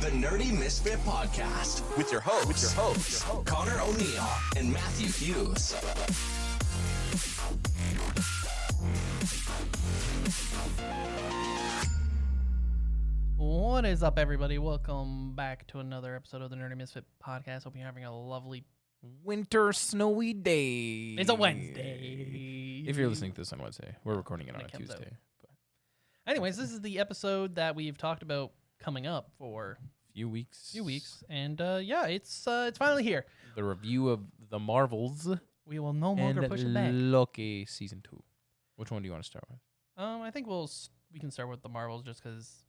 the Nerdy Misfit Podcast with your hosts, Connor O'Neill and Matthew Hughes. What is up, everybody? Welcome back to another episode of the Nerdy Misfit Podcast. Hope you're having a lovely winter snowy day. It's a Wednesday. If you're listening to this on Wednesday, we're recording it on a comes Tuesday. out. Anyways, this is the episode that we've talked about coming up for A few weeks. And it's finally here. The review of the Marvels We will no longer and push it back. Loki season 2. Which one do you want to start with? I think we can start with the Marvels just because,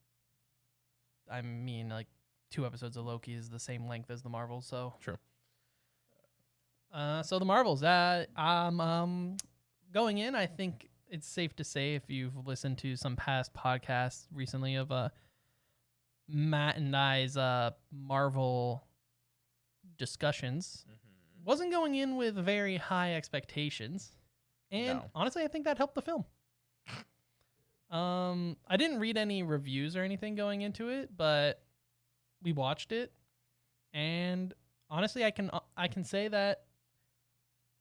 I mean, like 2 episodes of Loki is the same length as the Marvels, so. Sure. So the Marvels, going in, I think it's safe to say, if you've listened to some past podcasts recently of Matt and I's Marvel discussions, wasn't going in with very high expectations. And honestly, I think that helped the film. I didn't read any reviews or anything going into it, but we watched it, and honestly, I can say that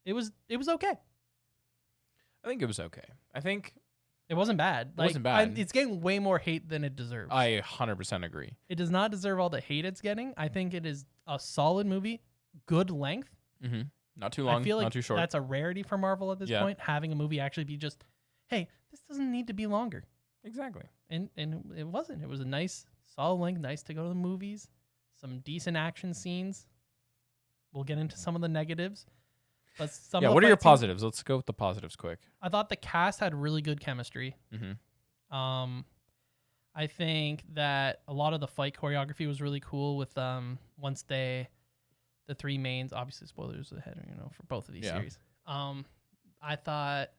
it was okay. I think it was okay. I think It wasn't bad. It wasn't bad. It's getting way more hate than it deserves. I 100% agree. It does not deserve all the hate it's getting. I think it is a solid movie, good length. Mm-hmm. Not too long, I feel like not too short. that's a rarity for Marvel at this point, having a movie actually be just, hey, this doesn't need to be longer. Exactly. And it wasn't. It was a nice, solid length, nice to go to the movies, some decent action scenes. We'll get into some of the negatives. But what are your positives? Let's go with the positives quick. I thought the cast had really good chemistry. Mm-hmm. I think that a lot of the fight choreography was really cool with once the 3 mains, obviously spoilers ahead, for both of these series. I thought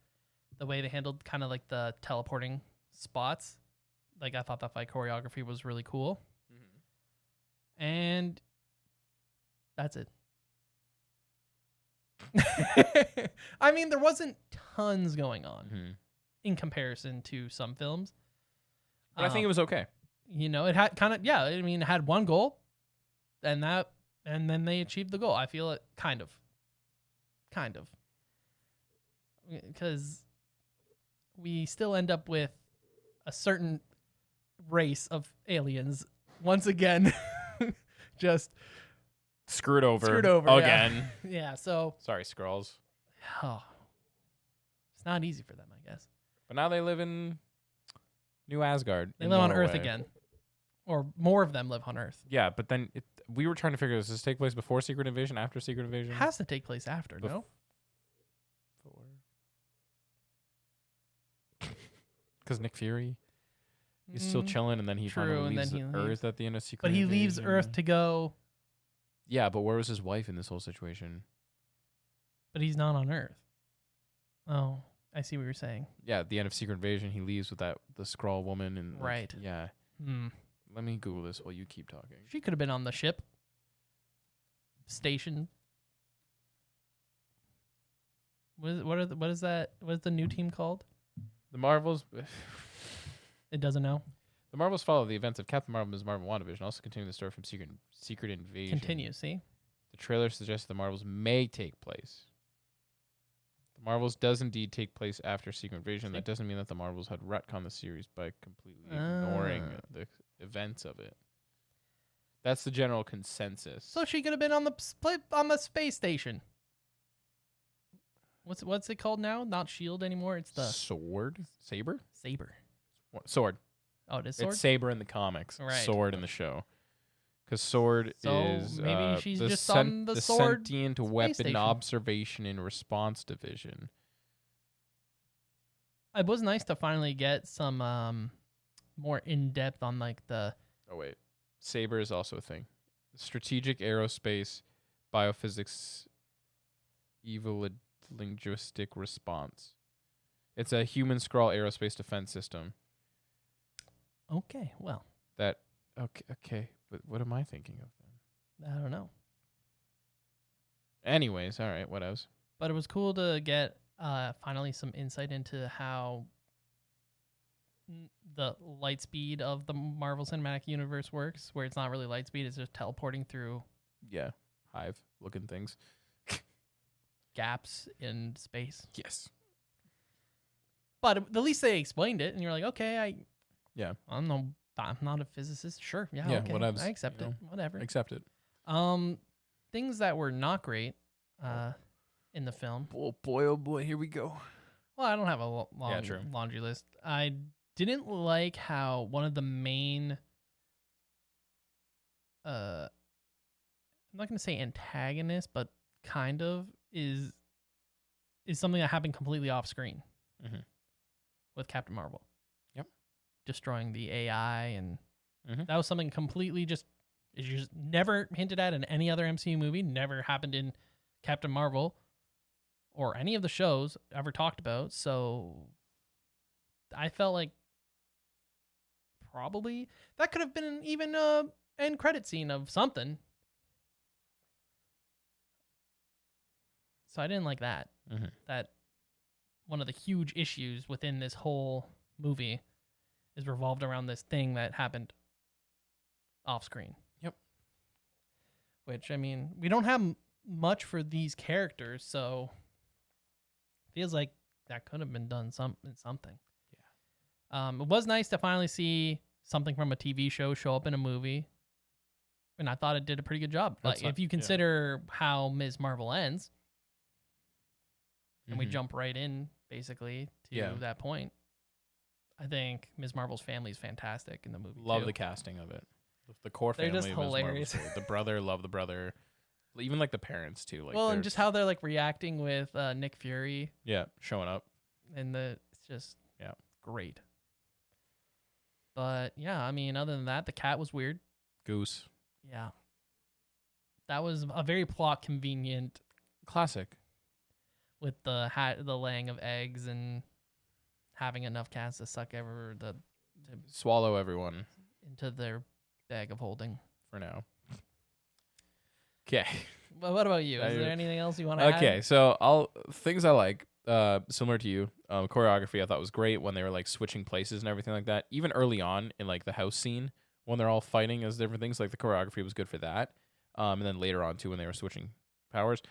the way they handled kind of like the teleporting spots, like I thought that fight choreography was really cool. Mm-hmm. And that's it. I mean, there wasn't tons going on in comparison to some films. But I think it was okay. It had it had one goal, and then they achieved the goal. I feel it kind of. Because we still end up with a certain race of aliens once again just Screwed over again. Yeah, so Sorry, Skrulls. It's not easy for them, I guess. But now they live in New Asgard. They live on Earth again. Or more of them live on Earth. Yeah, but then we were trying to figure does this take place before Secret Invasion, after Secret Invasion? It has to take place after, no? Because Nick Fury is still chilling, and then he finally leaves Earth at the end of Secret Invasion. But he leaves Earth to go. Yeah, but where was his wife in this whole situation? But he's not on Earth. Oh, I see what you're saying. Yeah, at the end of Secret Invasion, he leaves with the Skrull woman. And right. Yeah. Let me Google this while you keep talking. She could have been on the ship. Station. What is that? What is the new team called? The Marvels. It doesn't know. The Marvels follow the events of Captain Marvel and Ms. Marvel WandaVision, also continue the story from Secret Invasion. Continue, see? The trailer suggests the Marvels may take place. The Marvels does indeed take place after Secret Invasion. That doesn't mean that the Marvels had retconned the series by completely ignoring the events of it. That's the general consensus. So she could have been on the space station. What's it called now? Not S.H.I.E.L.D. anymore. It's the Sword? Saber? Sword. Oh, it is Sword? It's Saber in the comics. Right. Sword in the show. Because Sword is maybe she's just on the Sword Sentient Weapon station. Observation and Response Division. It was nice to finally get some more in-depth on like the... Oh, wait. Saber is also a thing. Strategic Aerospace Biophysics Evil Linguistic Response. It's a human Skrull aerospace defense system. Okay, well. Okay. But what am I thinking of then? I don't know. Anyways, all right, what else? But it was cool to get finally some insight into how the light speed of the Marvel Cinematic Universe works, where it's not really light speed, it's just teleporting through hive looking things. gaps in space. Yes. But at least they explained it, and you're like, okay, I'm not a physicist. Sure, okay, whatever. I accept it. Whatever. Accept it. Things that were not great in the film. Oh boy, here we go. Well, I don't have a long laundry list. I didn't like how one of the main, I'm not going to say antagonist, but kind of is something that happened completely off screen with Captain Marvel. Yep. Destroying the AI, and that was something completely just never hinted at in any other MCU movie, never happened in Captain Marvel or any of the shows ever talked about. So I felt like probably that could have been even an end credit scene of something. So I didn't like that. That one of the huge issues within this whole movie is revolved around this thing that happened off screen. Yep. Which, I mean, we don't have much for these characters, so feels like that could have been done something. Yeah. It was nice to finally see something from a TV show show up in a movie, and I thought it did a pretty good job. Like, if you consider how Ms. Marvel ends, and we jump right in basically to that point, I think Ms. Marvel's family is fantastic in the movie. Love the casting of it. The core family. They're just hilarious. The brother, love the brother. Even like the parents too. Like, well, and just how they're like reacting with Nick Fury. Yeah, showing up. And it's just great. But yeah, I mean, other than that, the cat was weird. Goose. Yeah. That was a very plot convenient. Classic. With the laying of eggs and having enough cats to suck to swallow everyone into their bag of holding. For now. Okay. Well, what about you? Is there anything else you want to add? Okay, so things I like, similar to you, choreography I thought was great when they were like switching places and everything like that. Even early on in like the house scene when they're all fighting as different things, like the choreography was good for that. And then later on too when they were switching powers.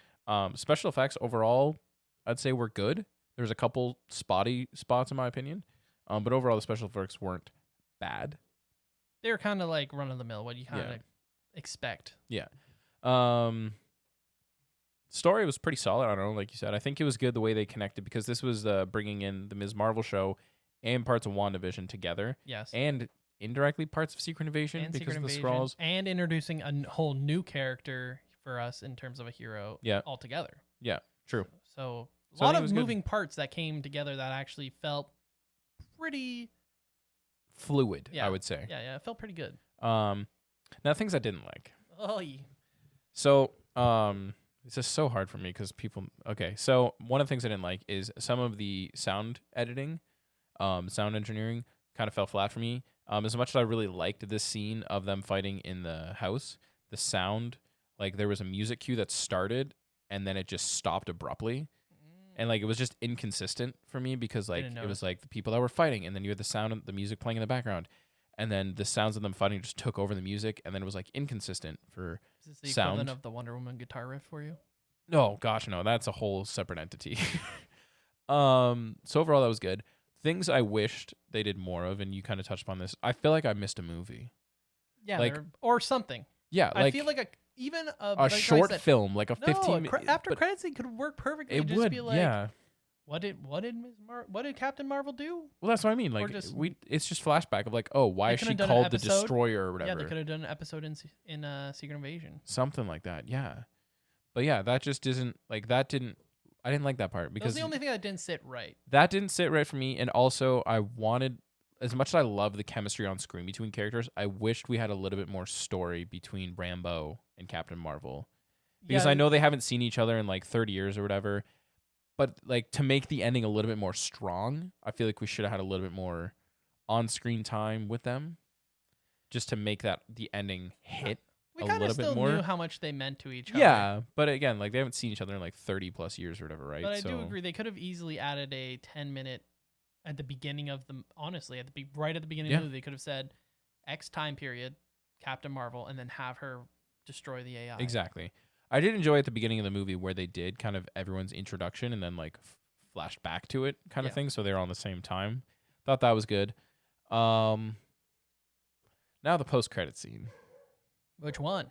Special effects overall, I'd say were good. There was a couple spotty spots in my opinion, but overall the special effects weren't bad. They were kind of like run of the mill. What you kind of expect. Yeah. Story was pretty solid. I don't know, like you said. I think it was good the way they connected because this was bringing in the Ms. Marvel show and parts of WandaVision together. Yes. And indirectly parts of Secret Invasion because of the Skrulls. And introducing a whole new character for us in terms of a hero altogether. Yeah, true. So a lot of moving parts that came together that actually felt pretty fluid, I would say. Yeah, it felt pretty good. Now, things I didn't like. Oh, yeah. So, it's just so hard for me because people... Okay, so one of the things I didn't like is some of the sound editing, sound engineering kind of fell flat for me. As much as I really liked this scene of them fighting in the house, the sound, like there was a music cue that started and then it just stopped abruptly. And like it was just inconsistent for me because like it was like the people that were fighting and then you had the sound of the music playing in the background. And then the sounds of them fighting just took over the music, and then it was like inconsistent for sound. Is this the equivalent of the Wonder Woman guitar riff for you? No, gosh, no. That's a whole separate entity. So overall, that was good. Things I wished they did more of, and you kind of touched upon this. I feel like I missed a movie. Yeah, like, or something. Yeah, like I feel like a like short film, like a 15. After credits scene could work perfectly. It would, be like, yeah. What did Captain Marvel do? Well, that's what I mean. Like it's just flashback of like, oh, why is she called the Destroyer or whatever? Yeah, they could have done an episode in Secret Invasion. Something like that, yeah. But yeah, that just isn't like that. I didn't like that part because that was the only thing that didn't sit right. That didn't sit right for me, and also I wanted, as much as I love the chemistry on screen between characters, I wished we had a little bit more story between Rambo and Captain Marvel, because I know they haven't seen each other in like 30 years or whatever. But like to make the ending a little bit more strong, I feel like we should have had a little bit more on-screen time with them, just to make that the ending hit a little bit more. We kind of still knew how much they meant to each other. Yeah, but again, like they haven't seen each other in like 30 plus years or whatever, right? But I do agree they could have easily added a 10-minute at the beginning of the honestly right at the beginning Yeah. of the movie, they could have said X time period, Captain Marvel, and then have her destroy the AI. Exactly. I did enjoy at the beginning of the movie where they did kind of everyone's introduction and then like flashed back to it kind of thing, so they're on the same time. Thought that was good. Now the post-credit scene. Which one?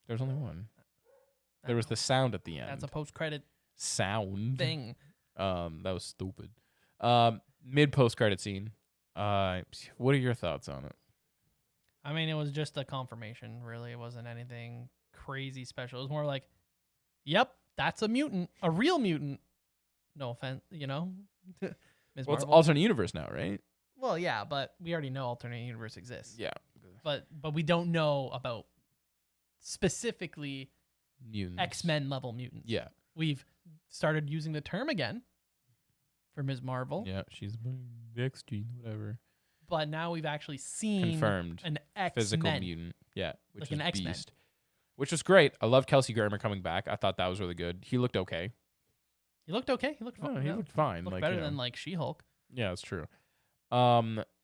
There's only one. There was the sound at the end. That's a post-credit sound thing. That was stupid. Mid post-credit scene. What are your thoughts on it? I mean, it was just a confirmation, really. It wasn't anything crazy special. It was more like, yep, that's a mutant, a real mutant. No offense, Ms. Well, it's Marvel. alternate universe now, right? Well, yeah, but we already know alternate universe exists. Yeah. But we don't know about specifically Mutants. X-Men level mutants. Yeah. We've started using the term again for Ms. Marvel. Yeah, she's the X gene, whatever. But now we've actually seen Confirmed an X-Men. physical mutant. Yeah, which Like is an X-Men. Beast. Which was great. I love Kelsey Grammer coming back. I thought that was really good. He looked okay. He looked okay. He looked Oh, fine. he looked fine. Looked like, better you know. than like She-Hulk. Yeah, it's true. He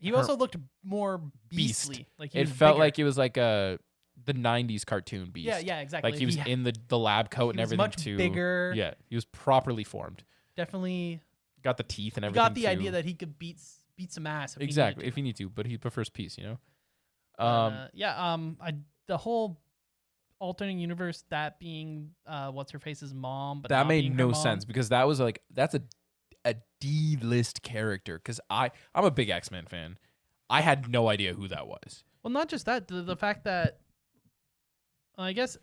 Her- also looked more Beast. beastly. Like he It was felt bigger. like it was like the 90s cartoon Beast. Yeah, exactly. Like he was in the lab coat and he was everything much too. bigger. Yeah, he was properly formed. Definitely Got the teeth and he everything. got the too. idea that he could beat some ass. Exactly, if you need to, but he prefers peace, you know. The whole alternate universe, that being what's her face's mom, but that not made being her no mom. sense because that was like that's a D-list character because I'm a big X-Men fan. I had no idea who that was. Well, not just that, the fact that I guess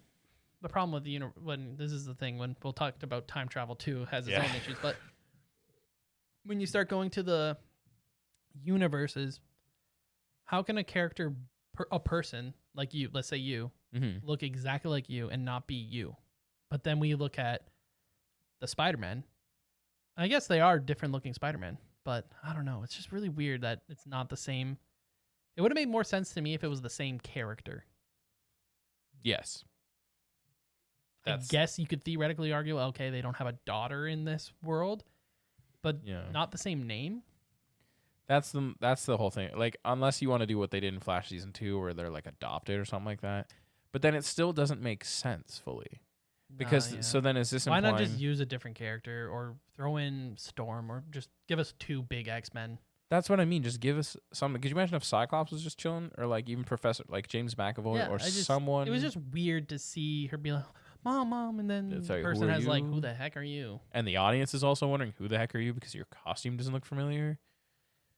the problem with the when this is the thing when we'll talk about time travel too has its Yeah. own issues, but when you start going to the universes, how can a character, a person like you, let's say you, Mm-hmm. look exactly like you and not be you? But then we look at the Spider-Man. I guess they are different looking Spider-Man, but I don't know. It's just really weird that it's not the same. It would have made more sense to me if it was the same character. Yes. I guess you could theoretically argue, okay, they don't have a daughter in this world, but not the same name. That's the whole thing. Like, unless you want to do what they did in Flash season 2, where they're like adopted or something like that, but then it still doesn't make sense fully. Because so then is this why implying... not just use a different character or throw in Storm or just give us 2 big X-Men? That's what I mean. Just give us something. Could you imagine if Cyclops was just chilling, or like even Professor, like James McAvoy, or someone? It was just weird to see her be like, "Mom," and then It's the like, person "Who are has like, you?" "Who the heck are you?" And the audience is also wondering, "Who the heck are you?" Because your costume doesn't look familiar.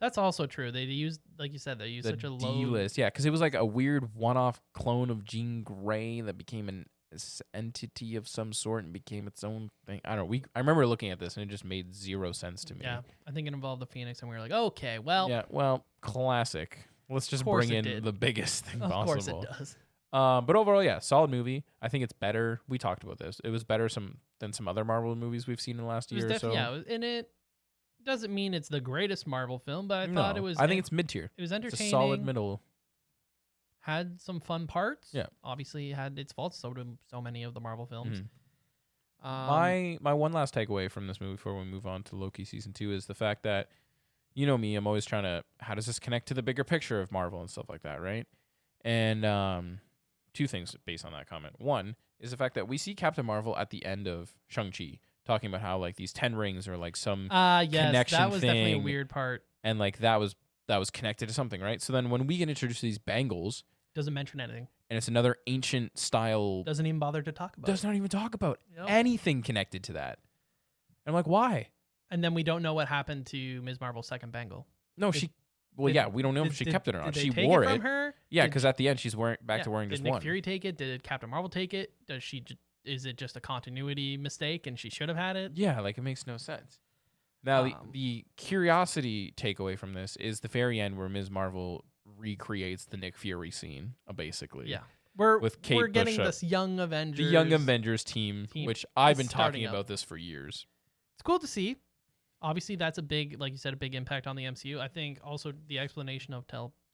That's also true. They used, like you said, they used such a low D-list, yeah, because it was like a weird one-off clone of Jean Grey that became an entity of some sort and became its own thing. I don't know. I remember looking at this and it just made zero sense to me. Yeah, I think it involved the Phoenix, and we were like, okay, well, Yeah, well, classic. Let's just course bring it in did. the biggest thing of possible. course it does. But overall, yeah, solid movie. I think it's better. We talked about this. It was better than some other Marvel movies we've seen in the last It was year or so. yeah, and it doesn't mean it's the greatest Marvel film, but I thought it was. I think it's mid-tier. It was It's entertaining. a solid middle. Had some fun parts. Yeah. Obviously, it had its faults. So do so many of the Marvel films. My one last takeaway from this movie before we move on to Loki season 2 is the fact that, you know me, I'm always trying to, how does this connect to the bigger picture of Marvel and stuff like that, right? And 2 things based on that comment. One is the fact that we see Captain Marvel at the end of Shang-Chi talking about how like these 10 rings are like some Yes, connection that was definitely a thing. weird part. And like that was connected to something, right? So then when we get introduced to these bangles, Doesn't mention anything. and it's another ancient style, Doesn't even bother to talk about. does it. not even talk about Yep. anything connected to that. And I'm like, why? And then we don't know what happened to Ms. Marvel's second bangle. No, Did- she. Well, did- yeah, we don't know if Did- she did- kept it or not. Did they She take wore it it. from her? Yeah, Did- because at the end she's wearing back to yeah, wearing did just Nick one. Fury take it? Did Captain Marvel take it? Does she? Is it just a continuity mistake and she should have had it? Yeah, like it makes no sense. Now Um, the curiosity takeaway from this is the very end where Ms. Marvel recreates the Nick Fury scene, basically. Yeah. We're With Kate we're getting Bishop. this young Avengers. The Young Avengers team, team which I've is been starting talking up. about this for years. It's cool to see. Obviously, that's a big, like you said, a big impact on the MCU. I think also the explanation of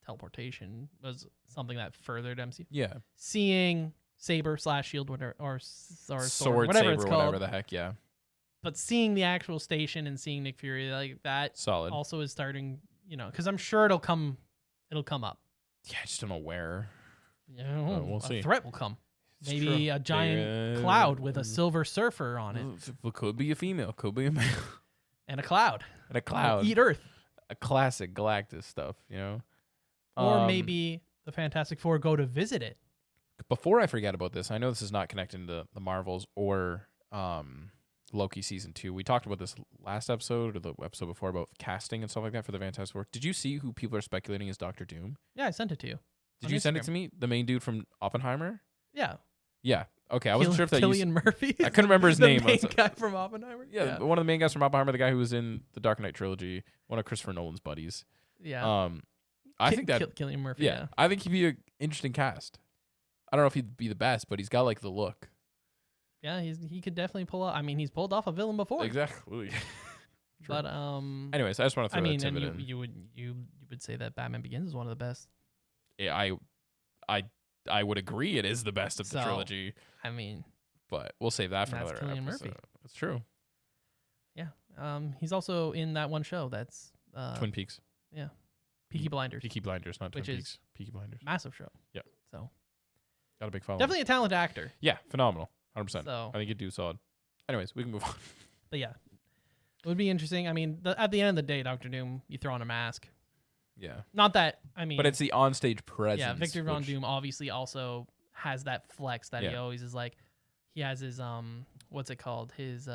teleportation was something that furthered MCU. Yeah. Seeing Saber / Shield or sword, Sword whatever saber, it's called. whatever the heck, yeah. but seeing the actual station and seeing Nick Fury like that Solid. also is starting, because I'm sure it'll come up. Yeah, I just don't know where. We'll see. A threat will come. It's Maybe true. a giant cloud with a silver surfer on it. It could be a female, could be a male. And a cloud. And a cloud. Eat Earth. A classic Galactus stuff, Or maybe the Fantastic Four go to visit it. Before I forget about this, I know this is not connected to the Marvels or Loki season 2. We talked about this last episode or the episode before about casting and stuff like that for the Fantastic Four. Did you see who people are speculating is Doctor Doom? Yeah, I sent it to you. Did you send it to me? The main dude from Oppenheimer? Yeah. Yeah. Okay, I wasn't sure if that Cillian Murphy. I couldn't remember his the name. main guy from Oppenheimer. Yeah, one of the main guys from Oppenheimer, the guy who was in the Dark Knight trilogy, one of Christopher Nolan's buddies. Yeah. I think that Cillian Murphy. yeah, I think he'd be an interesting cast. I don't know if he'd be the best, but he's got like the look. Yeah, he could definitely pull off. I mean, he's pulled off a villain before. Exactly. But anyways, I just want to throw that and tidbit in. you would say that Batman Begins is one of the best. Yeah, I would agree it is the best of the trilogy. I mean, but we'll save that for that's another Cillian episode. Murphy. That's true. Yeah. He's also in that one show that's Twin Peaks. Yeah. Peaky Blinders. Peaky Blinders, not Twin Which is Peaks. Peaky Blinders. Massive show. Yeah. So got a big following. definitely a talented actor. Yeah, phenomenal. 100%. So I think he'd do solid. Anyways, we can move on. But yeah, it would be interesting. I mean, at the end of the day, Doctor Doom, you throw on a mask. Yeah. Not that, I mean. But it's the onstage presence. Yeah, Victor Von Doom obviously also has that flex that he Yeah. always is like, he has his, what's it called? His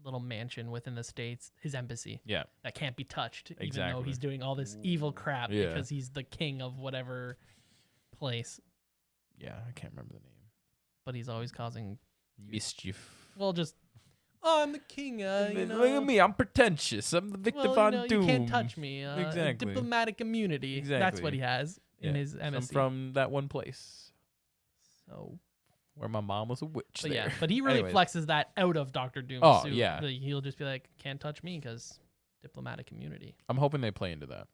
little mansion within the States, his embassy. Yeah. That can't be touched, even Exactly. though he's doing all this evil crap Yeah. because he's the king of whatever place. Yeah, I can't remember the name. But he's always causing Mischief. well, just I'm the king. Look at me, I'm pretentious. I'm the Victor Von Doom. You can't touch me. Exactly. Diplomatic immunity. Exactly. That's what he has in his I'm embassy. from that one place So, where my mom was a witch. but there. yeah, but he really Anyways. flexes that out of Doctor Doom's Oh, suit. yeah. He'll just be like, can't touch me because diplomatic immunity, I'm hoping they play into that.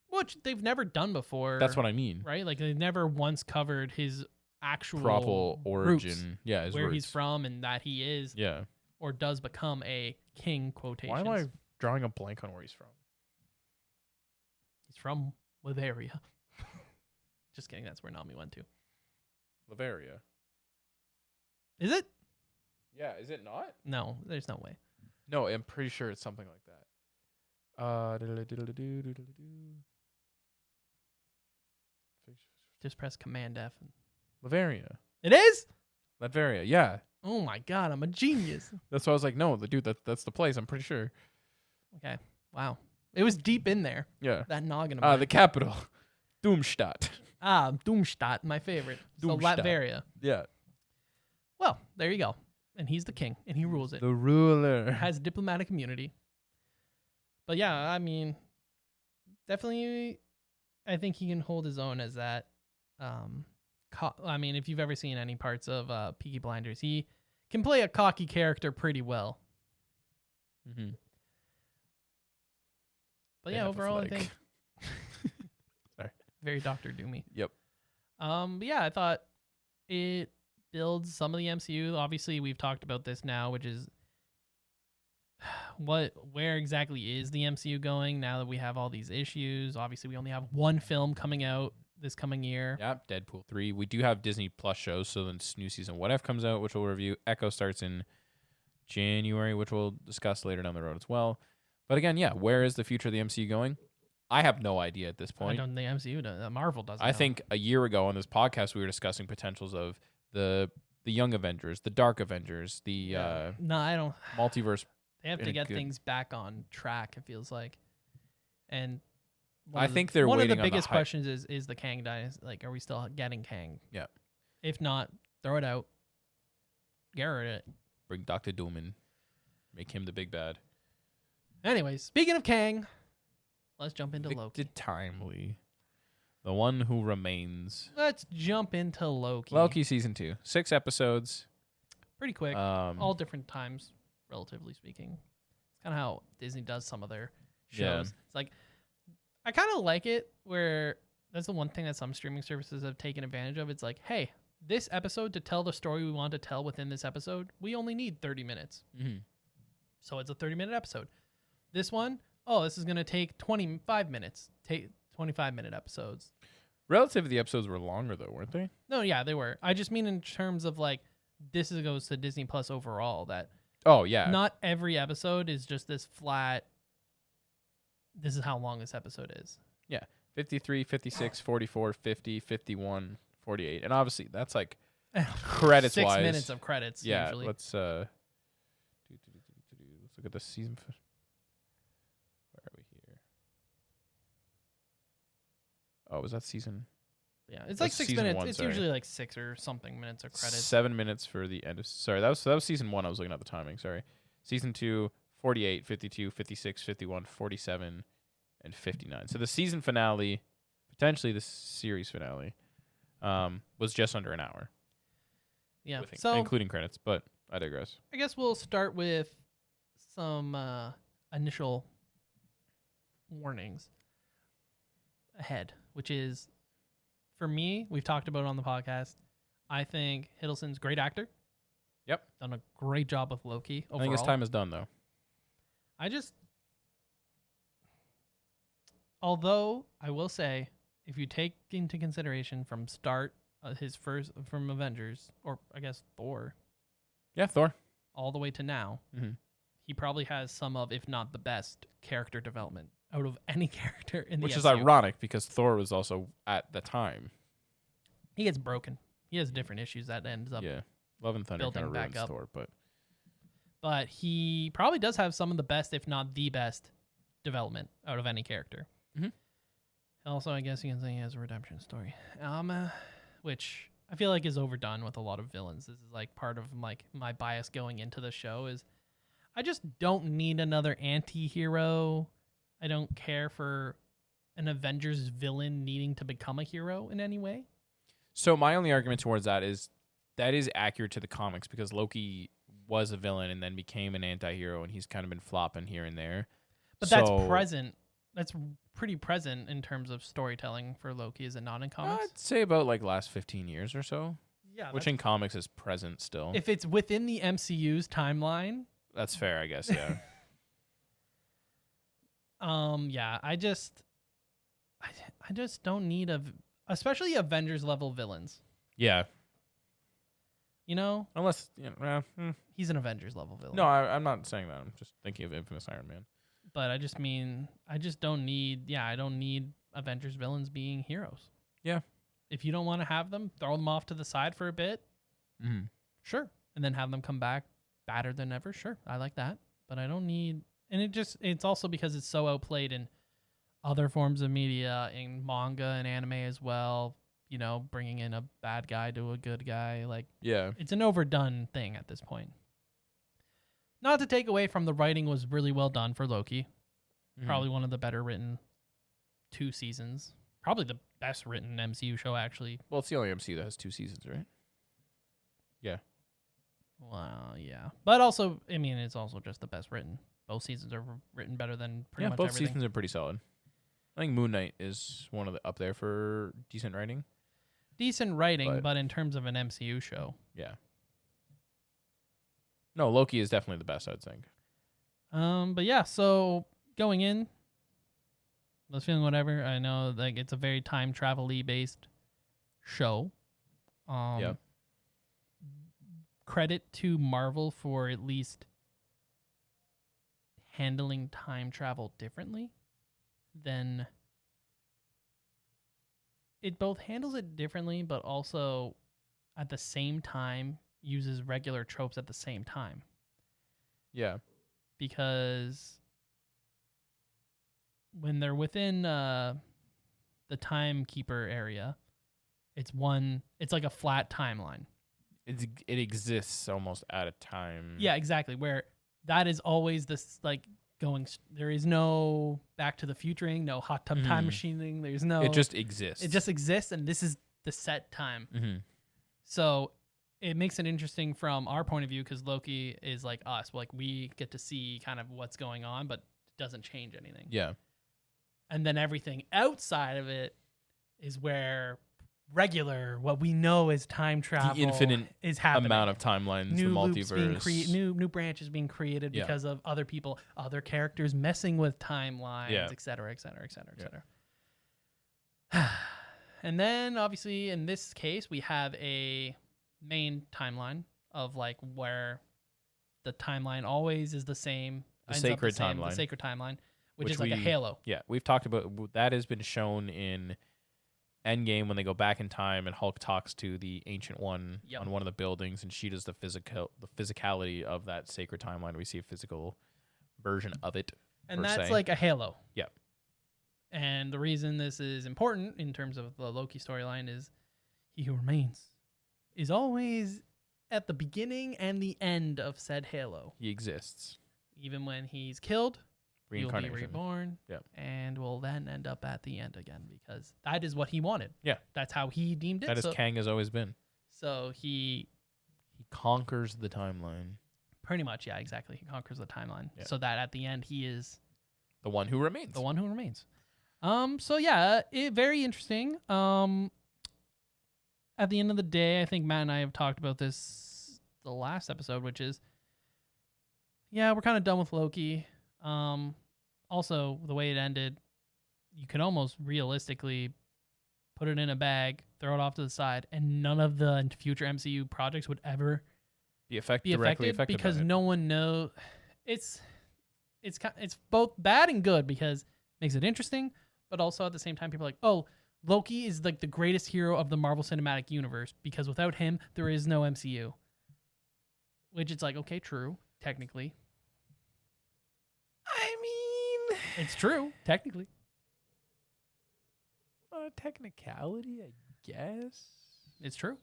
which they've never done before. That's what I mean. right? Like they've never once covered his actual Proper roots, origin. Yeah, his where roots. he's from, and that he is Yeah. or does become a king. Quotations. Why am I drawing a blank on where he's from? He's from Bavaria. Just kidding. That's where Nami went to. Bavaria. Is it? Yeah, is it not? No, there's no way. No, I'm pretty sure it's something like that. Just press Command F. Bavaria. It is? Latveria, yeah. Oh my god, I'm a genius. That's why I was like, no, that's the place, I'm pretty sure. Okay. Wow. It was deep in there. Yeah. That noggin of The mine. capital. Doomstadt. Doomstadt, my favorite. So Doomstadt. Latveria. Yeah. Well, there you go. And he's the king, and he rules it. The ruler. Has diplomatic immunity. But yeah, I mean, definitely, I think he can hold his own as that. I mean, if you've ever seen any parts of Peaky Blinders, he can play a cocky character pretty well. Mm-hmm. But They yeah, have a overall, I flag. think Sorry. very Doctor Doomy. Yep. But yeah, I thought it builds some of the MCU. Obviously, we've talked about this now, which is where exactly is the MCU going now that we have all these issues? Obviously, we only have one film coming out this coming year. Yep, Deadpool 3. We do have Disney Plus shows, so then new season What If comes out, which we'll review. Echo starts in January, which we'll discuss later down the road as well. But again, yeah, where is the future of the MCU going? I have no idea at this I point. don't think MCU does. Marvel doesn't. I know. think a year ago on this podcast, we were discussing potentials of the Young Avengers, the Dark Avengers, the No, I don't. multiverse. They have in to a get good- things back on track. It feels like, and I think they're one of waiting the on the biggest hype. questions is the Kang dynasty. Like, are we still getting Kang? Yeah. If not, throw it out. Get rid of it. Bring Dr. Doom in. Make him the big bad. Anyways, speaking of Kang, let's jump into Loki. Victor Timely. The one who remains. Let's jump into Loki. Loki season 2. 6 episodes. Pretty quick. Um, all different times, relatively speaking. It's kind of how Disney does some of their shows. Yeah. It's like, I kind of like it where that's the one thing that some streaming services have taken advantage of. It's like, hey, this episode, to tell the story we want to tell within this episode, we only need 30 minutes. Mm-hmm. So it's a 30-minute episode. This one, this is going to take 25 minutes. Take 25-minute episodes. Relatively, the episodes were longer, though, weren't they? No, yeah, they were. I just mean in terms of, like, goes to Disney Plus overall, that Oh, yeah. not every episode is just this flat, this is how long this episode is. Yeah. 53, 56, 44, 50, 51, 48. And obviously, that's like credits 6 wise. minutes of credits, yeah, usually. let's look at the season. Where are we here? Oh, was that season? Yeah, it's like 6 minutes. It's sorry. usually like 6 or something minutes of credits. 7 minutes for the end of. Sorry, that was season 1. I was looking at the timing. Sorry. Season 2, 48, 52, 56, 51, 47, and 59. So the season finale, potentially the series finale, was just under an hour. Yeah, so including credits, but I digress. I guess we'll start with some initial warnings ahead, which is, for me, we've talked about it on the podcast. I think Hiddleston's a great actor. Yep. Done a great job with Loki overall. I think his time is done, though. Although I will say, if you take into consideration from start his first from Avengers, or I guess Thor. Yeah, Thor. All the way to now, he probably has some of, if not the best, character development out of any character in the Which MCU. is ironic because Thor was also at the time. He gets broken. He has different issues that ends up. Yeah, Love and Thunder kind of ruins up. Thor, but he probably does have some of the best, if not the best, development out of any character. Mm-hmm. Also, I guess you can say he has a redemption story, which I feel like is overdone with a lot of villains. This is like part of like my bias going into the show is I just don't need another anti-hero. I don't care for an Avengers villain needing to become a hero in any way. So my only argument towards that is accurate to the comics because Loki was a villain and then became an anti-hero and he's kind of been flopping here and there. But that's present. That's pretty present in terms of storytelling for Loki, is it not in comics? I'd say about like last 15 years or so. Yeah. Which in comics is present still. If it's within the MCU's timeline. That's fair, I guess, yeah. Yeah, I just don't need especially Avengers level villains. Yeah. You know? Unless, he's an Avengers level villain. No, I'm not saying that. I'm just thinking of Infamous Iron Man. But I just mean, I don't need Avengers villains being heroes. Yeah. If you don't want to have them, throw them off to the side for a bit. Mm-hmm. Sure. And then have them come back badder than ever. Sure. I like that. But I don't need, and it's also because it's so outplayed in other forms of media, in manga and anime as well, you know, bringing in a bad guy to a good guy. Like, yeah, it's an overdone thing at this point. Not to take away from the writing was really well done for Loki. Mm-hmm. Probably one of the better written 2 seasons. Probably the best written MCU show, actually. Well, it's the only MCU that has 2 seasons, right? Yeah. Well, yeah. But also, I mean, it's also just the best written. Both seasons are written better than pretty much both everything. Seasons are pretty solid. I think Moon Knight is one of the up there for decent writing. Decent writing, but in terms of an MCU show. Yeah. No, Loki is definitely the best, I'd think. But yeah, so going in, I was feeling whatever. I know like it's a very time travel-y based show. Yeah. Credit to Marvel for at least handling time travel differently than it both handles it differently, but also at the same time uses regular tropes at the same time. Yeah. Because when they're within the timekeeper area, it's like a flat timeline. It exists almost at a time. Yeah, exactly. Where that is always this like going. There is no Back to the Futuring, no hot tub time machining. There's no. It just exists. It just exists, and this is the set time. Mm-hmm. So it makes it interesting from our point of view because Loki is like us. Like we get to see kind of what's going on, but it doesn't change anything. Yeah. And then everything outside of it is where regular, what we know as time travel, The infinite is happening. amount of timelines, New the loops being multiverse. new branches being created because of other people, other characters messing with timelines, et cetera, et cetera, et cetera, et cetera. And then, obviously, in this case, we have a main timeline of like where the timeline always is the same. The sacred timeline. The sacred timeline, which is like a halo. Yeah, we've talked about that has been shown in Endgame when they go back in time and Hulk talks to the Ancient One on one of the buildings, and she does the physicality of that sacred timeline. We see a physical version of it, and that's like a halo. Yeah. And the reason this is important in terms of the Loki storyline is he who remains is always at the beginning and the end of said halo. He exists. Even when he's killed, he'll be Reincarnation. reborn, and will then end up at the end again because that is what he wanted. Yeah. That's how he deemed it. That is Kang has always been. So he conquers the timeline. Pretty much, yeah, exactly. He conquers the timeline. Yeah. So that at the end he is the one who remains. The one who remains. So yeah, very interesting. At the end of the day, I think Matt and I have talked about this the last episode, which is, we're kind of done with Loki. Also, the way it ended, you could almost realistically put it in a bag, throw it off to the side, and none of the future MCU projects would ever be affected because no one knows. It's both bad and good because it makes it interesting, but also at the same time, people are like, oh, Loki is like the greatest hero of the Marvel Cinematic Universe because without him, there is no MCU. Which it's like, okay, true, technically. I mean, it's true, technically. A technicality, I guess. It's true.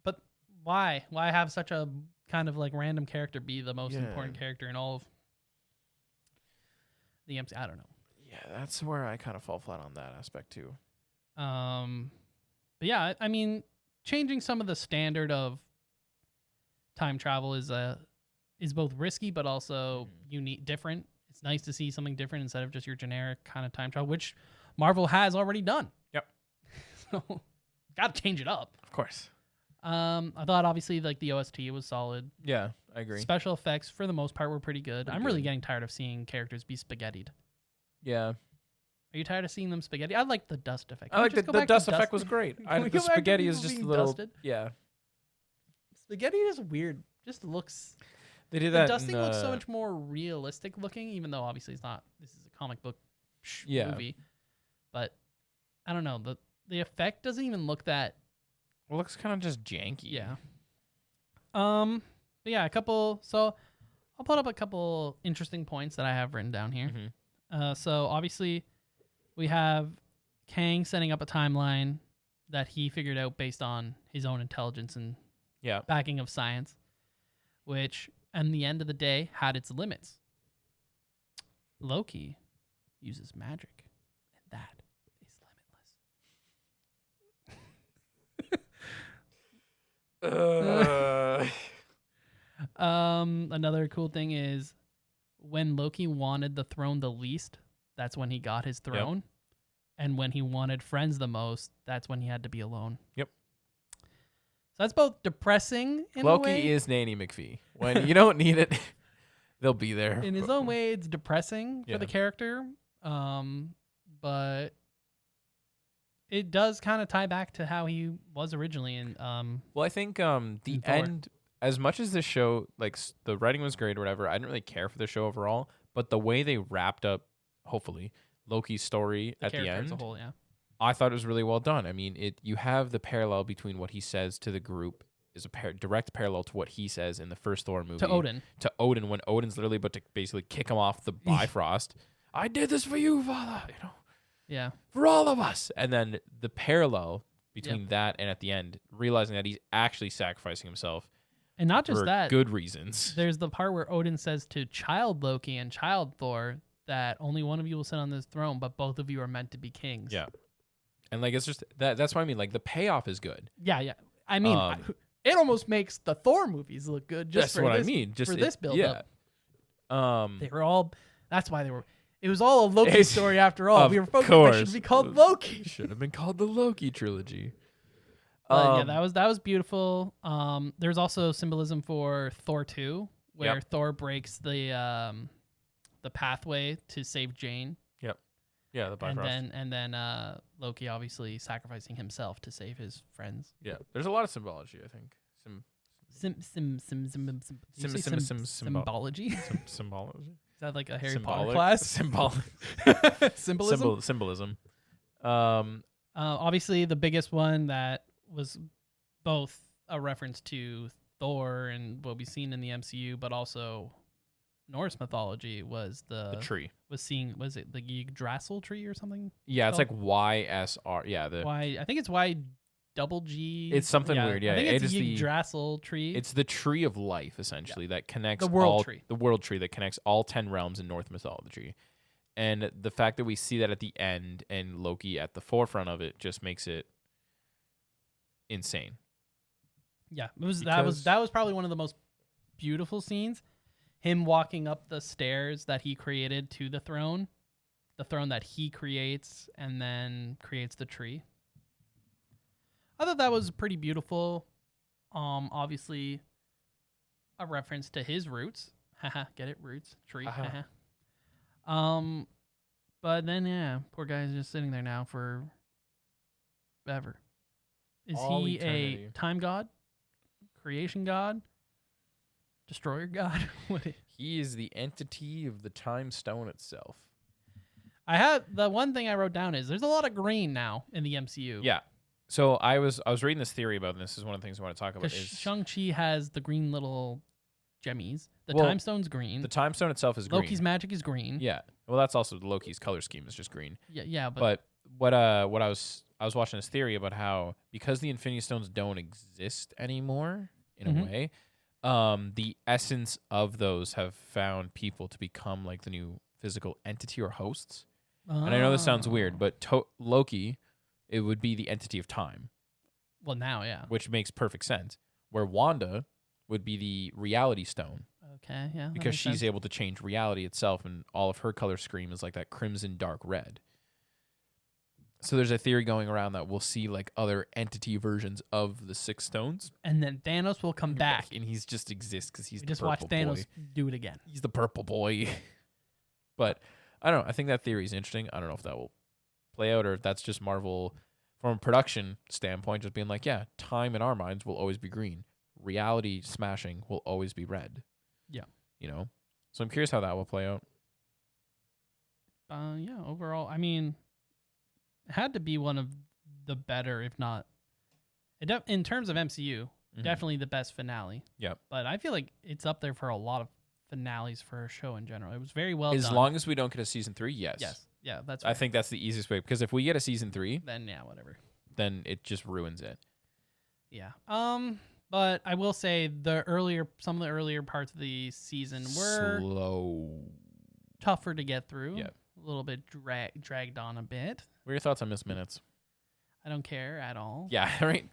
But why? Why have such a kind of like random character be the most important character in all of the MCU? I don't know. Yeah, that's where I kind of fall flat on that aspect too. But yeah, I mean, changing some of the standard of time travel is both risky but also unique, different. It's nice to see something different instead of just your generic kind of time travel, which Marvel has already done. Yep. So, got to change it up. Of course. I thought obviously like the OST was solid. Yeah, I agree. Special effects for the most part were pretty good. I'm really getting tired of seeing characters be spaghettied. Yeah. Are you tired of seeing them spaghetti? I like the dust effect. I like the dust effect was great. The spaghetti is just a little dusted? Yeah. Spaghetti is weird. Just looks. They did the that. Dusting looks so much more realistic looking, even though obviously it's not. This is a comic book movie, but I don't know. The effect doesn't even look that. Well, it looks kind of just janky. Yeah. But yeah, a couple. So I'll put up a couple interesting points that I have written down here. Mm-hmm. So obviously, we have Kang setting up a timeline that he figured out based on his own intelligence and backing of science, which, at the end of the day, had its limits. Loki uses magic, and that is limitless. Another cool thing is when Loki wanted the throne the least, that's when he got his throne. Yep. And when he wanted friends the most, that's when he had to be alone. Yep. So that's both depressing in Loki a way. is Nanny McPhee. When you don't need it, they'll be there. In his own way, it's depressing for the character. But it does kind of tie back to how he was originally. And well, I think the end, as much as this show, like the writing was great or whatever, I didn't really care for the show overall. But the way they wrapped up, hopefully, Loki's story at the end, as a whole, I thought it was really well done. I mean, you have the parallel between what he says to the group is a direct parallel to what he says in the first Thor movie. To Odin, when Odin's literally about to basically kick him off the Bifrost. I did this for you, Father. Yeah. For all of us. And then the parallel between that and at the end, realizing that he's actually sacrificing himself. And not just that. Good reasons. There's the part where Odin says to child Loki and child Thor that only one of you will sit on this throne, but both of you are meant to be kings. Yeah. And like it's just that's what I mean. Like the payoff is good. Yeah. I mean, it almost makes the Thor movies look good. Just that's what I mean. Just for this build up. They were all. That's why they were. It was all a Loki story after all. We were focused. It should be called Loki. Should have been called the Loki trilogy. But yeah, that was beautiful. There's also symbolism for Thor 2, where Thor breaks the pathway to save Jane. Yep. Yeah, the Bifrost. And then Loki obviously sacrificing himself to save his friends. Yeah, there's a lot of symbology, I think. Symbology. Symbology. Is that like a Harry Potter class? Symbolism. Symbolism. Obviously, the biggest one that was both a reference to Thor and what we've seen in the MCU, but also Norse mythology was the tree. Was it the Yggdrasil tree or something? Yeah, it's like YSR. Yeah, I think it's Y double G. It's something weird. Yeah, I think it it's is Yggdrasil tree. It's the tree of life, essentially, that connects the world tree. The world tree that connects all 10 realms in Norse mythology. And the fact that we see that at the end and Loki at the forefront of it just makes it insane. Yeah, that was probably one of the most beautiful scenes. Him walking up the stairs that he created to the throne that he creates and then creates the tree. I thought that was pretty beautiful. Obviously a reference to his roots. Haha, get it? Roots, tree. Haha. But then yeah, poor guy's just sitting there now for ever. Is All he eternity. a time god? Creation god? Destroyer god? He is the entity of the time stone itself. I had the one thing I wrote down is there's a lot of green now in the MCU. Yeah. So I was reading this theory about this. Is one of the things I want to talk about. Because Shang-Chi has the green little gemmies. The Well, time stone's green. The time stone itself is green. Loki's magic is green. Yeah. Well, that's also Loki's color scheme is just green. Yeah, But what I was watching this theory about how because the Infinity Stones don't exist anymore in a way, the essence of those have found people to become like the new physical entity or hosts. And I know this sounds weird, but Loki, it would be the entity of time. Well, now, yeah. Which makes perfect sense. Where Wanda would be the reality stone. Okay, yeah. Because she's able to change reality itself, and all of her color scheme is like that crimson dark red. So there's a theory going around that we'll see like other entity versions of the Six Stones. And then Thanos will come back. And he's just exists because he's the just purple watch Thanos boy. do it again. He's the purple boy. But I don't know. I think that theory is interesting. I don't know if that will play out or if that's just Marvel from a production standpoint, just being like, yeah, time in our minds will always be green. Reality smashing will always be red. Yeah. You know? So I'm curious how that will play out. Yeah, overall, I mean, it had to be one of the better, if not, in terms of MCU, definitely the best finale. Yep. But I feel like it's up there for a lot of finales for a show in general. It was very well as done. long as we don't get a season 3, yes. Yes. Yeah, that's I think that's the easiest way, because if we get a season 3, then yeah, whatever. Then it just ruins it. Yeah. But I will say some of the earlier parts of the season were slow, tougher to get through. Yeah. A little bit dragged on a bit. What are your thoughts on Miss Minutes? I don't care at all. Yeah, right.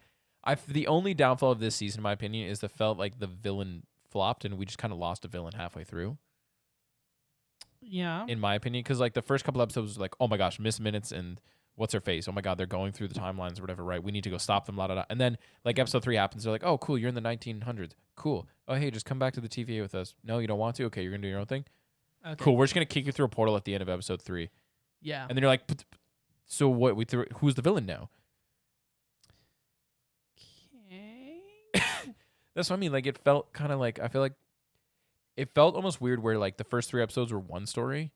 The only downfall of this season, in my opinion, is that felt like the villain flopped and we just kind of lost a villain halfway through. Yeah. In my opinion, because like the first couple episodes was like, oh my gosh, Miss Minutes and what's her face? Oh my god, they're going through the timelines or whatever, right? We need to go stop them, la da da. And then like episode 3 happens, they're like, oh cool, you're in the 1900s. Cool. Oh hey, just come back to the TVA with us. No, you don't want to? Okay, you're gonna do your own thing. Okay. Cool. We're just gonna kick you through a portal at the end of episode 3. Yeah. And then you're like, so what? Who's the villain now? Okay. That's what I mean. Like it felt kind of like I feel like it felt almost weird where like the first 3 episodes were one story,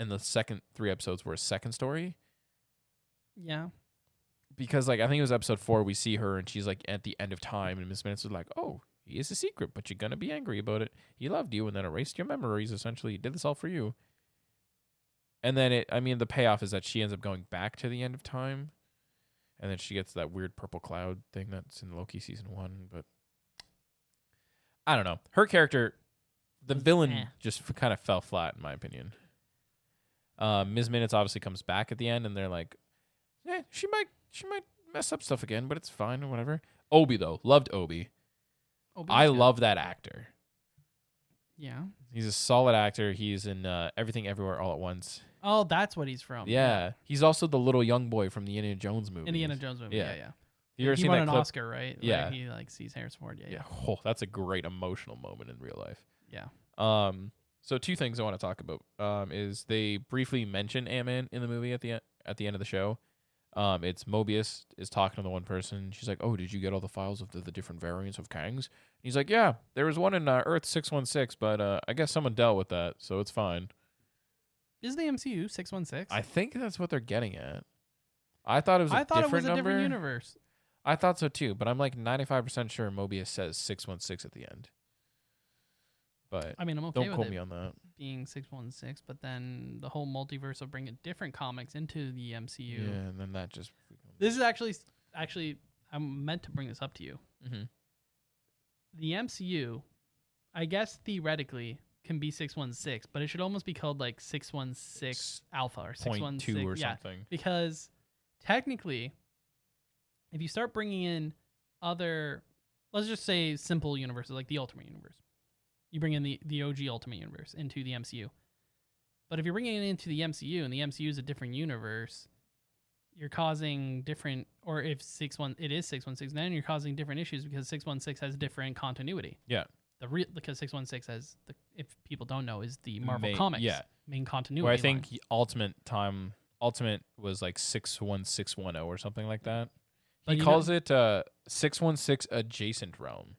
and the second 3 episodes were a second story. Yeah. Because like I think it was episode 4, we see her and she's like at the end of time, and Miss Minutes was like, oh, he is a secret, but you're gonna be angry about it. He loved you and then erased your memories. Essentially, he did this all for you. And then the payoff is that she ends up going back to the end of time, and then she gets that weird purple cloud thing that's in Loki season 1. But I don't know. Her character, the villain, just kind of fell flat in my opinion. Ms. Minutes obviously comes back at the end, and they're like, she might mess up stuff again, but it's fine or whatever. Obi though, loved Obi. I love that actor. Yeah. He's a solid actor. He's in Everything Everywhere All at Once. Oh, that's what he's from. Yeah. He's also the little young boy from the Indiana Jones movie. Indiana Jones movie. Yeah. You ever He seen won that an clip? Oscar, right? Yeah. Where he like sees Harrison Ford. Yeah. Oh, that's a great emotional moment in real life. Yeah. So two things I want to talk about. Is they briefly mention Ant-Man in the movie at the end of the show. It's Mobius is talking to the one person. She's like, "Oh, did you get all the files of the different variants of Kangs?" He's like, "Yeah, there was one in Earth 616, but I guess someone dealt with that, so it's fine." Is the MCU 616? I think that's what they're getting at. I thought it was a different number. Different universe. I thought so too, but I'm like 95% sure Mobius says 616 at the end. But I mean, I'm okay don't with quote it me on that. being 616, but then the whole multiverse of bringing different comics into the MCU. Yeah, and then that just. This is actually, I'm meant to bring this up to you. Mm-hmm. The MCU, I guess theoretically, can be 616, but it should almost be called like 616 Alpha or 616 or something. Because technically, if you start bringing in other, let's just say simple universes like the Ultimate Universe, you bring in the OG Ultimate Universe into the MCU. But if you're bringing it into the MCU and the MCU is a different universe, you're causing different, or if it is 616, then you're causing different issues because 616 has different continuity. Yeah. Because 616 has, if people don't know, is the Marvel Comics main continuity. Where I think Ultimate was like 61610 or something like that. He calls it 616 adjacent realm.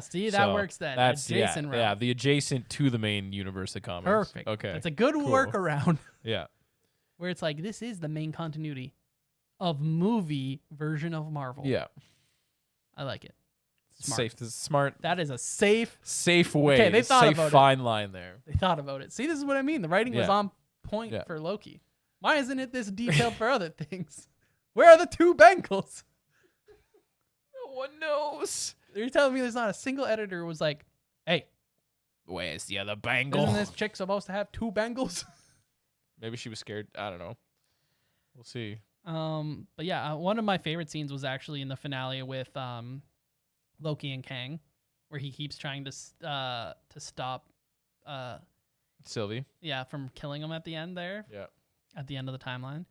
See, that works then. That's adjacent realm. Yeah, the adjacent to the main universe of comics. Perfect. Okay. That's a good workaround. Yeah. Where it's like, this is the main continuity of movie version of Marvel. Yeah. I like it. Smart. Safe. This is smart. That is a safe way. Okay, they thought safe about fine line there. They thought about it. See, this is what I mean. The writing was on point for Loki. Why isn't it this detailed for other things? Where are the two Bengals? No one knows. You're telling me there's not a single editor who was like, "Hey, where's the other Bengal? Isn't this chick supposed to have two Bengals?" Maybe she was scared. I don't know. We'll see. But yeah, one of my favorite scenes was actually in the finale with Loki and Kang, where he keeps trying to stop Sylvie. Yeah, from killing him at the end there. Yeah. At the end of the timeline.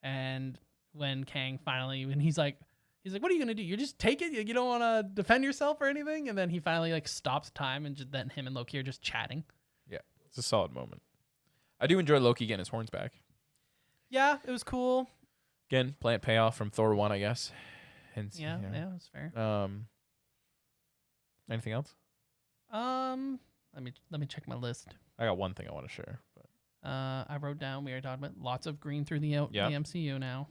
And when Kang finally, when he's like, "What are you gonna do? You just take it? You don't want to defend yourself or anything?" And then he finally like stops time, and then him and Loki are just chatting. Yeah, it's a solid moment. I do enjoy Loki getting his horns back. Yeah, it was cool. Again, plant payoff from Thor 1, I guess. And, yeah, that's fair. Anything else? Let me check my list. I got one thing I want to share. But. I wrote down, we are talking about lots of green through the MCU now.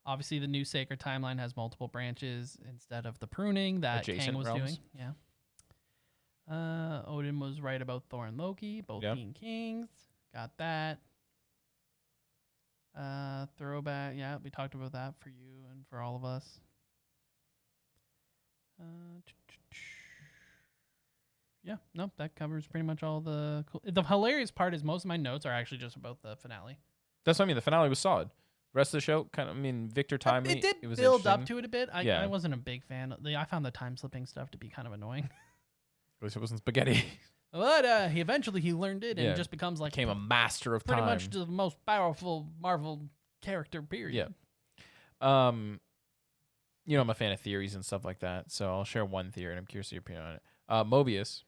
Obviously the new Sacred Timeline has multiple branches instead of the pruning that Kang was doing. Yeah. Odin was right about Thor and Loki, both being kings. Got that. Throwback. Yeah, we talked about that for you and for all of us. Yeah, nope, that covers pretty much all the cool. The hilarious part is most of my notes are actually just about the finale. That's what I mean. The finale was solid. The rest of the show, kind of, Victor Timely. It was build up to it a bit. I wasn't a big fan. I found the time slipping stuff to be kind of annoying. At least it wasn't spaghetti. But he eventually learned it and just became a master of pretty time. Pretty much the most powerful Marvel character, period. Yeah. I'm a fan of theories and stuff like that, so I'll share one theory, and I'm curious your opinion on it. Mobius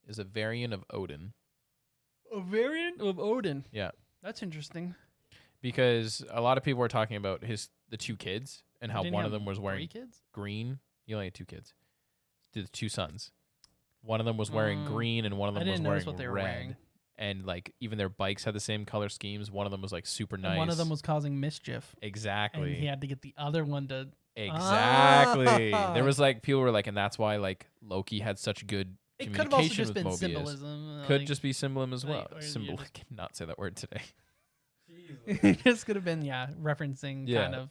is a variant of Odin. A variant of Odin? Yeah. That's interesting. Because a lot of people were talking about the two kids and how one of them was wearing green. He only had two kids. The two sons. One of them was wearing green and one of them was wearing red. Wearing. And like even their bikes had the same color schemes. One of them was like super nice. And one of them was causing mischief. Exactly. And he had to get the other one to. Exactly. There was like people were like, and that's why like Loki had such good it communication could have also just with been Mobius. Symbolism. Could just be symbolism as well. I cannot say that word today. It just could have been referencing kind of.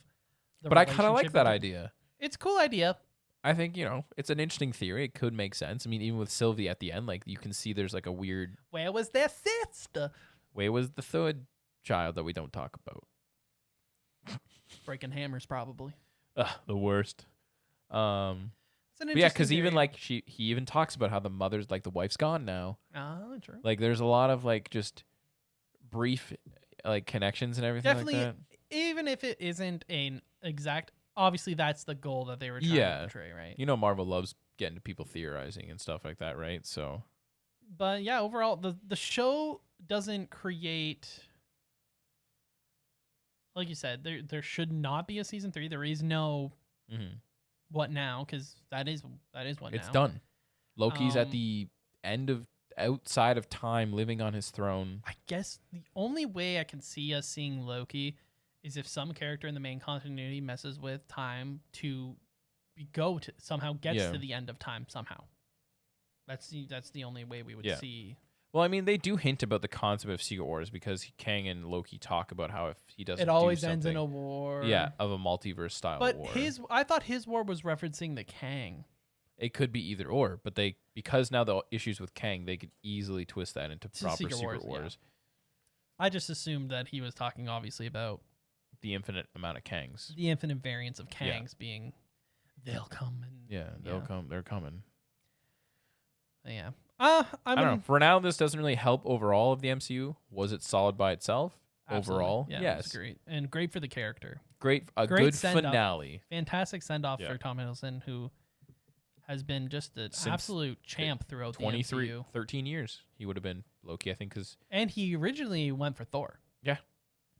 But I kind of like that idea. It's a cool idea. I think, it's an interesting theory. It could make sense. I mean, even with Sylvie at the end, like you can see there's like a weird. Where was their sister? Where was the third child that we don't talk about? Breaking hammers, probably. The worst. So It's an But yeah, interesting because even theory. like he even talks about how the mother's like the wife's gone now. True. Like there's a lot of like just brief like connections and everything Definitely, like that. even if it isn't an exact, obviously that's the goal that they were trying to portray, right? You know, Marvel loves getting to people theorizing and stuff like that, right? So, But yeah, overall, the show doesn't create, like you said, there should not be a season 3. There is no what now, because that is what it's now. done. Loki's at Um, the end of outside of time, living on his throne. I guess the only way I can see us seeing Loki is if some character in the main continuity messes with time to somehow gets to the end of time somehow. That's the only way we would see. Well, I mean, they do hint about the concept of Secret Wars because Kang and Loki talk about how if he doesn't, It always do ends in a something- war. Yeah, of a multiverse style But war. I thought his war was referencing the Kang. It could be either or, but because now the issues with Kang, they could easily twist that into proper Secret Wars. I just assumed that he was talking obviously about The infinite amount of Kangs. the infinite variants of Kangs being they'll come and They'll come. They're coming. yeah. I don't know. For now, this doesn't really help overall of the MCU. Was it solid by itself? Absolutely. Overall, Yeah, yes. it's great. And great for the character. Great good send-off. finale. Fantastic send-off for Tom Hiddleston, who has been just an absolute champ throughout the MCU. 13 years he would have been Loki, I think, And he originally went for Thor. Yeah.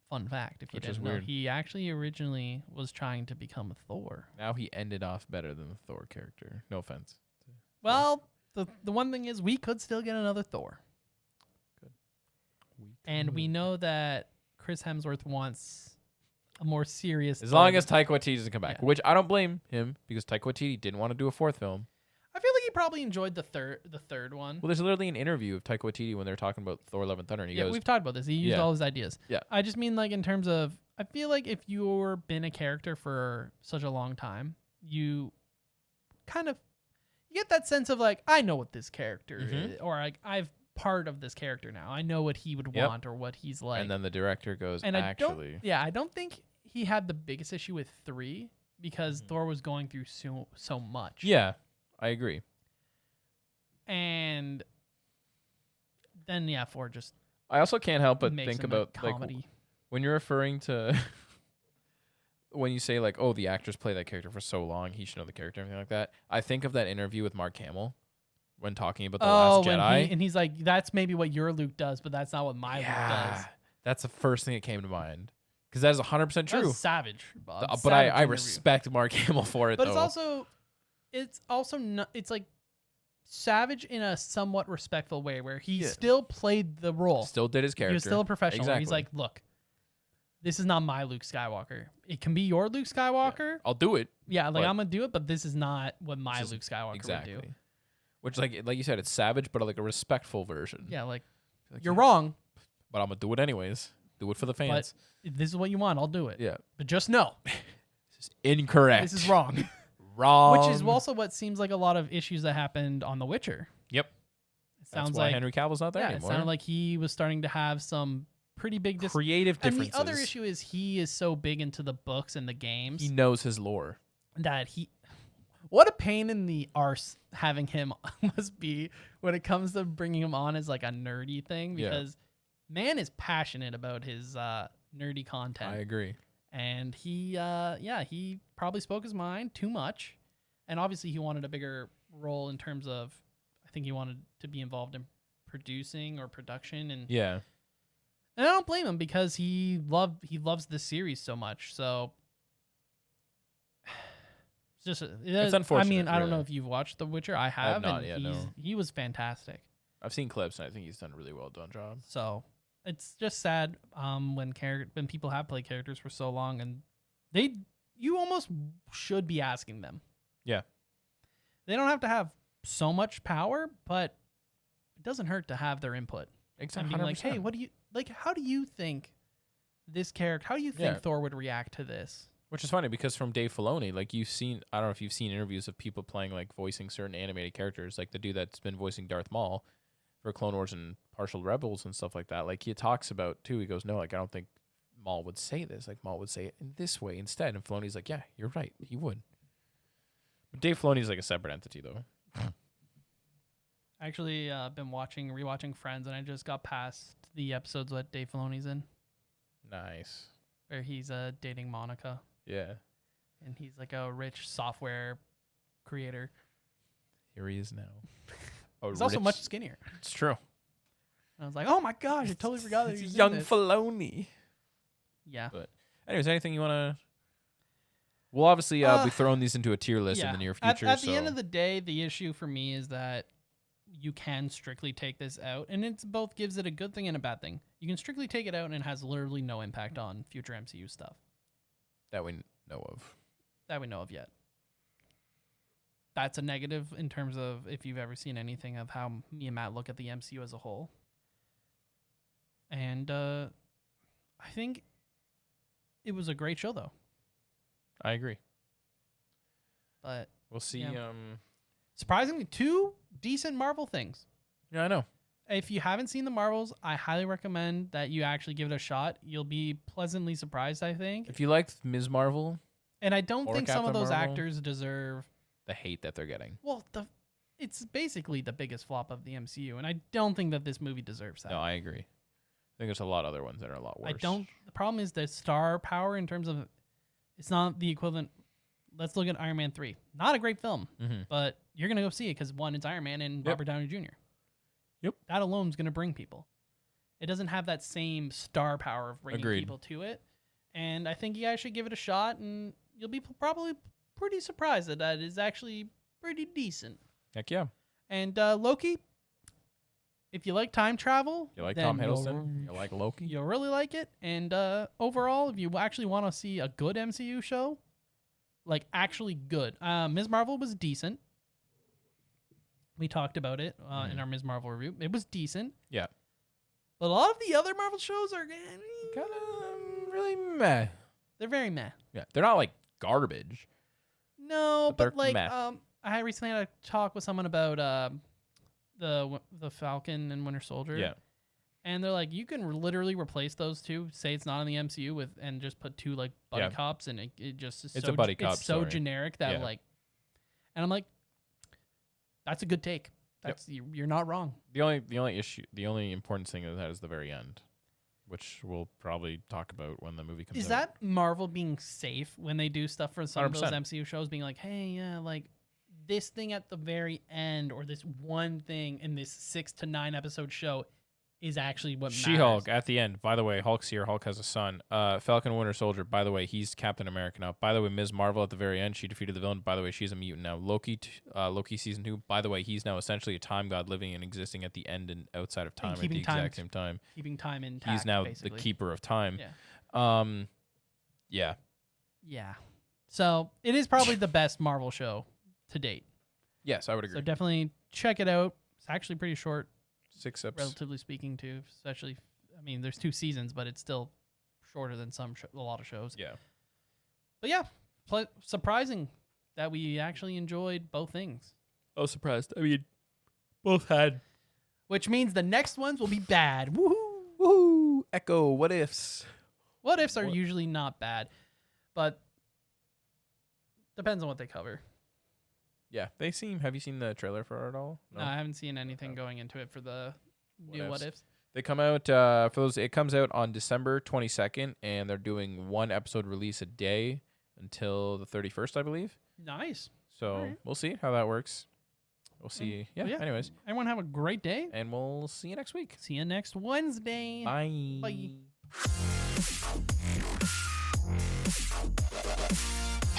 Fun fact, if you Which is didn't know. weird. He actually originally was trying to become a Thor. now he ended off better than the Thor character. No offense. Well, the one thing is we could still get another Thor. And we know that Chris Hemsworth wants a more serious As long as Taika Waititi doesn't come back, Yeah. which I don't blame him because Taika Waititi didn't want to do a fourth film. I feel like he probably enjoyed the third one. Well, there's literally an interview of Taika Waititi when they're talking about Thor: Love and Thunder, and he goes, We've talked about this. He used all his ideas. Yeah. I just mean like in terms of, I feel like if you've been a character for such a long time, you kind of you get that sense of like, I know what this character is, or like I've part of this character now. I know what he would want or what he's like. and then the director goes, And actually, I don't think he had the biggest issue with 3 because Thor was going through so much. yeah, I agree. And then 4 just I also can't help but makes think him a about like comedy. when you're referring to when you say like, oh, the actors play that character for so long, he should know the character, everything like that. I think of that interview with Mark Hamill when talking about the Last Jedi, and he's like, that's maybe what your Luke does, but that's not what my Luke does. That's the first thing that came to mind because that is 100% That true. was savage, Bob. But Savage I interview. respect Mark Hamill for it. But though. it's also not, it's like savage in a somewhat respectful way where he still played the role. Still did his character. He was still a professional. Exactly. He's like, look, this is not my Luke Skywalker. It can be your Luke Skywalker. I'll do it. Yeah, like but I'm gonna do it, but this is not what my Luke Skywalker exactly. would do. Which, like you said, it's savage, but like a respectful version. Yeah, like Like, you're wrong, but I'm gonna do it anyways. Do it for the fans. but if this is what you want, I'll do it. Yeah. But just know, This is incorrect. this is wrong. Wrong. Which is also what seems like a lot of issues that happened on The Witcher. Yep. It That's sounds why like Henry Cavill's not there it anymore. sounded like he was starting to have some pretty big creative And differences. the other issue is he is so big into the books and the games He knows his lore. that what a pain in the arse having him must be when it comes to bringing him on as like a nerdy thing, because man is passionate about his nerdy content. I agree. And he probably spoke his mind too much, and obviously he wanted a bigger role in terms of, I think he wanted to be involved in producing or production, and Yeah. I don't blame him because he loves this series so much. So it's just It's unfortunate. I mean, I don't really. know if you've watched The Witcher. I have, not and yet, no. he was fantastic. I've seen clips, and I think he's done a really well done job. So it's just sad when people have played characters for so long, and you almost should be asking them. Yeah. They don't have to have so much power, but it doesn't hurt to have their input. Exactly. And being like, hey, what do you like? How do you think this character? How do you think Thor would react to this? Which is funny because from Dave Filoni, like I don't know if you've seen interviews of people playing like voicing certain animated characters, like the dude that's been voicing Darth Maul for Clone Wars and Partial Rebels and stuff like that. Like he talks about too. He goes, no, like I don't think Maul would say this. Like Maul would say it in this way instead. And Filoni's like, yeah, you're right, he would. Dave Filoni's like a separate entity, though. Actually, been rewatching Friends, and I just got past the episodes that Dave Filoni's in, Nice. where he's dating Monica, Yeah. and he's like a rich software creator. Here he is now. He's also much skinnier. It's true. And I was like, oh my gosh, I totally forgot that he was Young in this. Filoni. Yeah. But anyways, anything you want to... We'll obviously be throwing these into a tier list in the near future. At the end of the day, the issue for me is that you can strictly take this out, and it's both gives it a good thing and a bad thing. You can strictly take it out, and it has literally no impact on future MCU stuff. That we know of. That we know of yet. That's a negative in terms of if you've ever seen anything of how me and Matt look at the MCU as a whole. And I think it was a great show, though. I agree. But We'll see. Yeah. Surprisingly, 2 decent Marvel things. Yeah, I know. If you haven't seen the Marvels, I highly recommend that you actually give it a shot. You'll be pleasantly surprised, I think. If you liked Ms. Marvel, And I don't or think some of Captain those Marvel. actors deserve... the hate that they're getting. Well, it's basically the biggest flop of the MCU, and I don't think that this movie deserves that. No, I agree. I think there's a lot of other ones that are a lot worse. The problem is the star power in terms of... It's not the equivalent... Let's look at Iron Man 3. Not a great film, but you're going to go see it because, one, it's Iron Man and Robert Downey Jr. Yep. That alone is going to bring people. It doesn't have that same star power of bringing Agreed. people to it. And I think you guys should give it a shot, and you'll be probably pretty surprised that it's actually pretty decent. Heck yeah. And Loki, if you like time travel... You like then Tom Hiddleston? You like Loki? You'll really like it. And overall, if you actually want to see a good MCU show, like actually good. Ms. Marvel was decent. We talked about it in our Ms. Marvel review. It was decent. Yeah. But a lot of the other Marvel shows are Kind of really meh. they're very meh. Yeah. They're not like garbage. No, But but they're like meh. I recently had a talk with someone about the Falcon and Winter Soldier. Yeah. And they're like, you can literally replace those two, say it's not in the MCU and just put 2 like buddy cops, and it just is It's so a buddy cop it's so story. generic that Yeah. like, and I'm like, that's a good take. That's you're not wrong. The only important thing of that is the very end, which we'll probably talk about when the movie comes out. Is that Marvel being safe when they do stuff for some of those 100%. MCU shows, being like, hey, yeah, like this thing at the very end, or this one thing in this 6 to 9 episode show is actually what matters. She-Hulk at the end. By the way, Hulk's here. Hulk has a son. Falcon Winter Soldier. By the way, he's Captain America now. By the way, Ms. Marvel at the very end, she defeated the villain. By the way, she's a mutant now. Loki season 2. By the way, he's now essentially a time god living and existing at the end and outside of time at the keeping time- exact same time. Keeping time intact. He's now basically. the keeper of time. Yeah. Yeah. Yeah. So it is probably the best Marvel show to date. Yes, I would agree. So definitely check it out. It's actually pretty short, 6 episodes. relatively speaking, too. Especially, I mean, there's 2 seasons, but it's still shorter than a lot of shows. Yeah. But yeah, surprising that we actually enjoyed both things. I was surprised. I mean, both had. Which means the next ones will be bad. Woohoo! Woohoo! Echo. What ifs? What ifs are usually not bad, but depends on what they cover. Yeah, they seem. Have you seen the trailer for it at all? No, I haven't seen anything going into it for the new what ifs. They come out for those. It comes out on December 22nd, and they're doing 1 episode release a day until the 31st, I believe. Nice. So Alright. we'll see how that works. We'll see. Yeah. Yeah. Anyways, Everyone have a great day. and we'll see you next week. See you next Wednesday. Bye. Bye.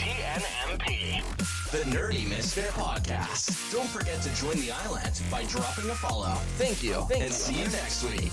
TNMP, the Nerdy Misfit Podcast. Don't forget to join the island by dropping a follow. Thank you. And see you next week.